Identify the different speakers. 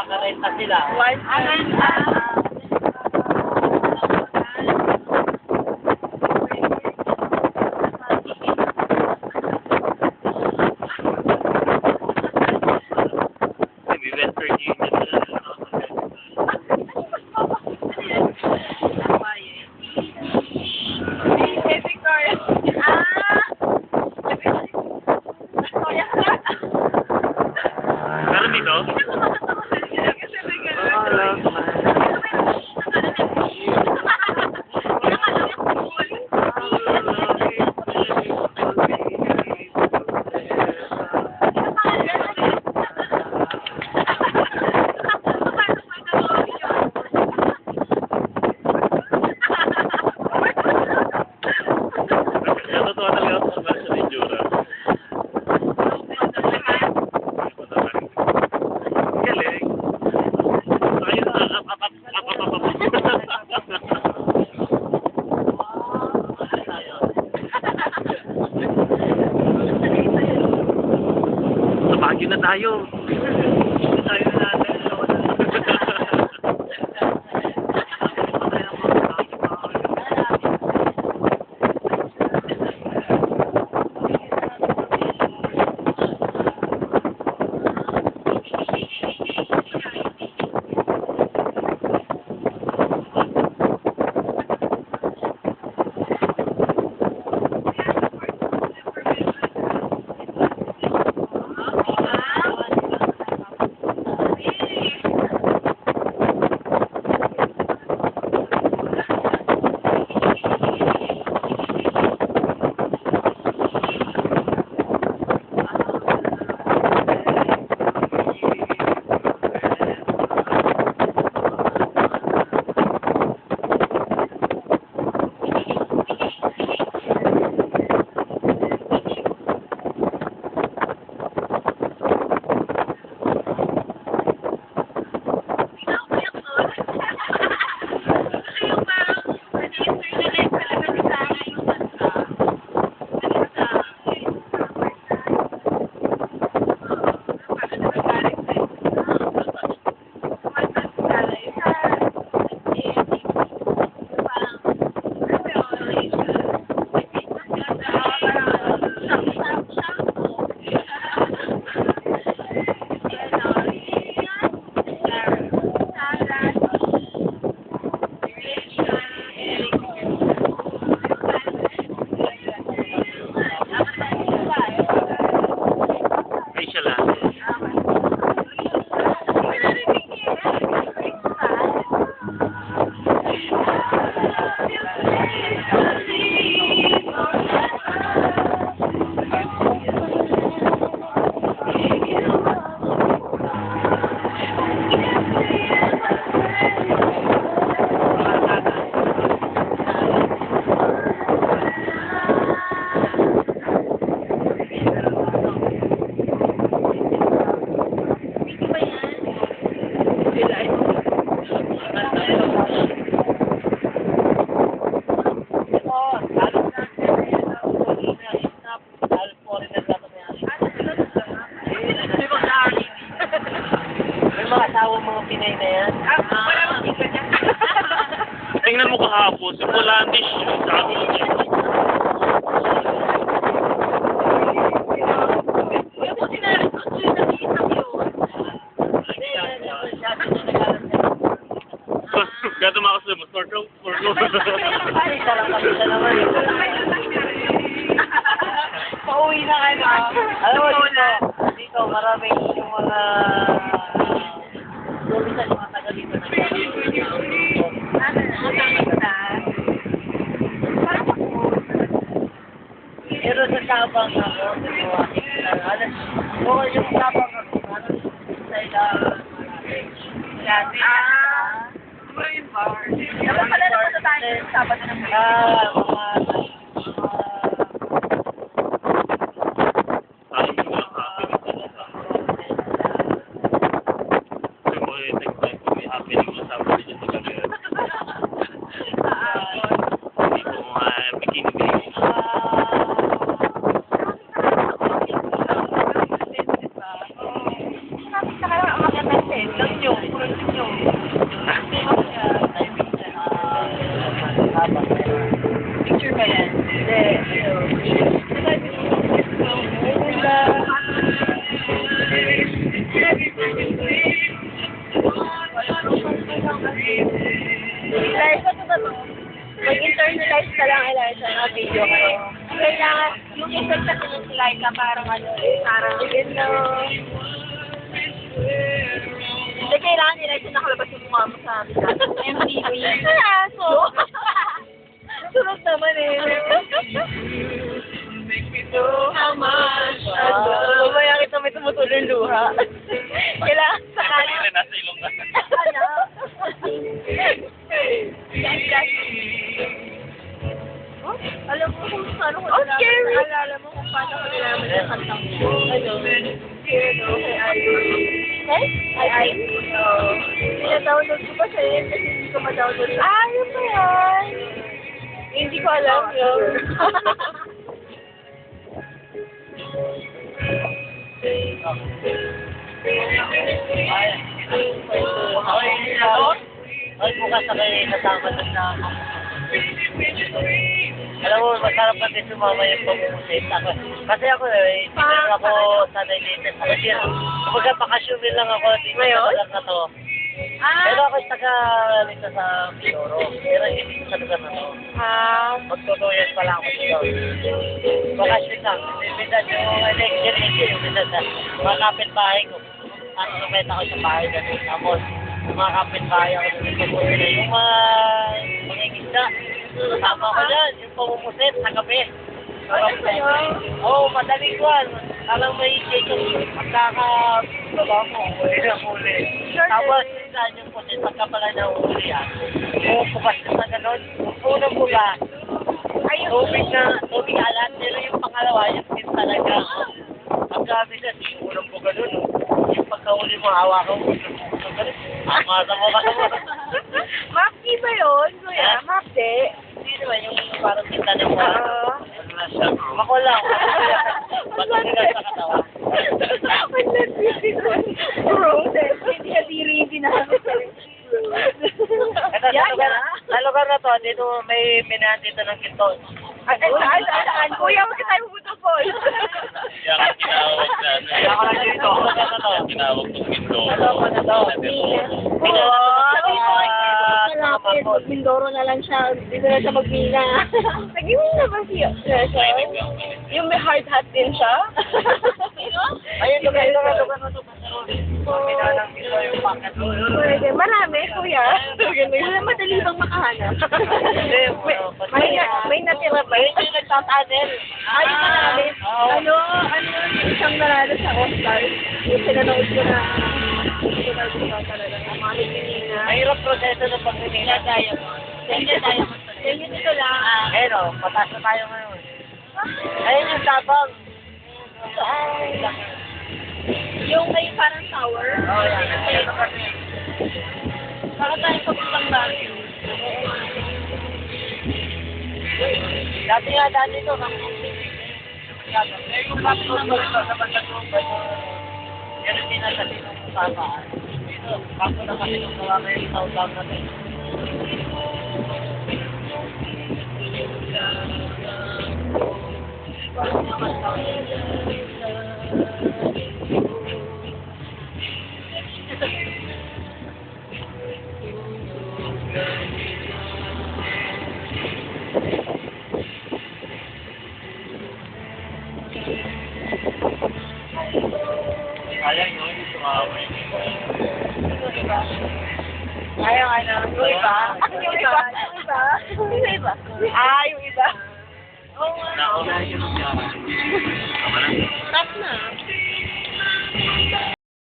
Speaker 1: Nakarenta sila. Western Union. Meron dito? Natutuwa talaga ako sa version ni Jura. Galing. Ayun na, sa Baguio na tayo. Tayo na natin.
Speaker 2: mga Pinay na yan.
Speaker 3: Wala mong tika niya.
Speaker 1: Tingnan mo kahapon, si Polandish, sabi niya.
Speaker 3: Kaya po sinalit ko siya nakita yun.
Speaker 1: Gato makasal mo, sorto.
Speaker 2: Pauwi na kayo. Alam mo, dito maraming yung mga lumisan yung mga taga dito na pero sa Sabang ako, yung Sabang ako, sa ilang dati.
Speaker 3: Marine Bar. Dapat pala naman sa tayo ng Sabado ng
Speaker 1: Yung
Speaker 3: picture ba yan?
Speaker 2: Hindi.
Speaker 3: Eliza, ito ba to? Mag-internalize ka lang, Eliza, na video kayo. Kailangan, yung effect na sinuntilay ka, parang ano, parang, hindi kailangan Eliza nakalabas yung mukha mo sa MTV. Aso! Sunod naman eh. How much?
Speaker 2: Mamaya kita may tumutuloy luha.
Speaker 3: Kailangan sa
Speaker 1: Ay,
Speaker 3: kanya.
Speaker 1: nasa ilong ka.
Speaker 3: Ano? Alam mo kung paano ko
Speaker 2: scary.
Speaker 3: naalala mo kung paano ko nalaman yung kantang mo. Ano? Ay, oo. Pina-download ko pa siya yun kasi hindi ko ma-download. Yun ba yan? Hindi ko alam yun.
Speaker 2: Ay, bukas na kayo nasama doon na alam mo, masarap kasi sumama yung pag-umusip. Kasi ako hindi lang ako sanay dito. Ako din, kumbaga bakasyon lang ako dito sa lugar na to. Pero ako taga dito sa Mindoro. Pero hindi sa lugar na to. Magtutuyan pa lang ako dito. Bakasyon lang. Ibisan yung election, ibisan na mga kapitbahay ko. Ano nakita ko sa bahay na dito. Tapos, yung mga kapitbahay ako dito po sila. Yung mga isda. Kasama ko dyan, yung pamumusit sa gabi. Oo, madaling kwan. Alam may shake yung pagkakababa mo, huli na huli. Tapos, saan yung pusit, pagka pala na huli yan. Oo, pukas na gano'n. Unang buga, tubig alat, pero yung pangalawa, yung tin talaga. Pagka bisa, unang buga doon. Yung pagkahuli mo, hawa ka mo. Masa mo ka mo.
Speaker 3: Mapki ba yun, kuya? Mapki?
Speaker 2: Hindi naman yung parang kita ng mga. Mako lang. Ba't nila sa katawa?
Speaker 3: Roses. Hindi kadiri ginamit sa
Speaker 2: Ito, sa lugar na to, dito may minahan dito ng ginto.
Speaker 3: Saan? Kuya, huwag ka tayo pumunta po.
Speaker 1: Yan ang tinawag na ano.
Speaker 2: Kaya ko lang dito.
Speaker 1: Ang tinawag kong ginto.
Speaker 2: Ano ko na to?
Speaker 3: Malapit, Mindoro na lang siya. Dito na siya magmina. Nag-imina ba siya? Yung may hard hat din siya?
Speaker 2: Ayun, lugar na to. Minahan ng ginto yung packet.
Speaker 3: Pwede. Marami, kuya. Madali bang makahanap? May natira ba?
Speaker 2: Ayun yung nagtatanin.
Speaker 3: Ay, marami. Ano yung isang naralo sa Oscar? Yung pinanood ko na talaga. Ang mga hininga.
Speaker 2: Mahirap proseso ng pagpinila.
Speaker 3: Ganyan ito lang.
Speaker 2: Ayun o, pataas na tayo ngayon. Ayun yung sabang.
Speaker 3: Yung may parang tower.
Speaker 2: Oo, yan. Ayun ang kasi.
Speaker 3: Para tayo papuntang Baguio.
Speaker 2: Dati ito. Yung kapitol mo ito sa bandang yan ang pinasali ng usapan. Dito, kaso na kasi nung gawa kayo sa utang natin. Sayang yun, sumama yun.
Speaker 3: Ayaw, yung iba. Yung iba? Yung iba? Yung iba. Oo nga.
Speaker 1: Nauna yun. Tama na.
Speaker 3: Stop na.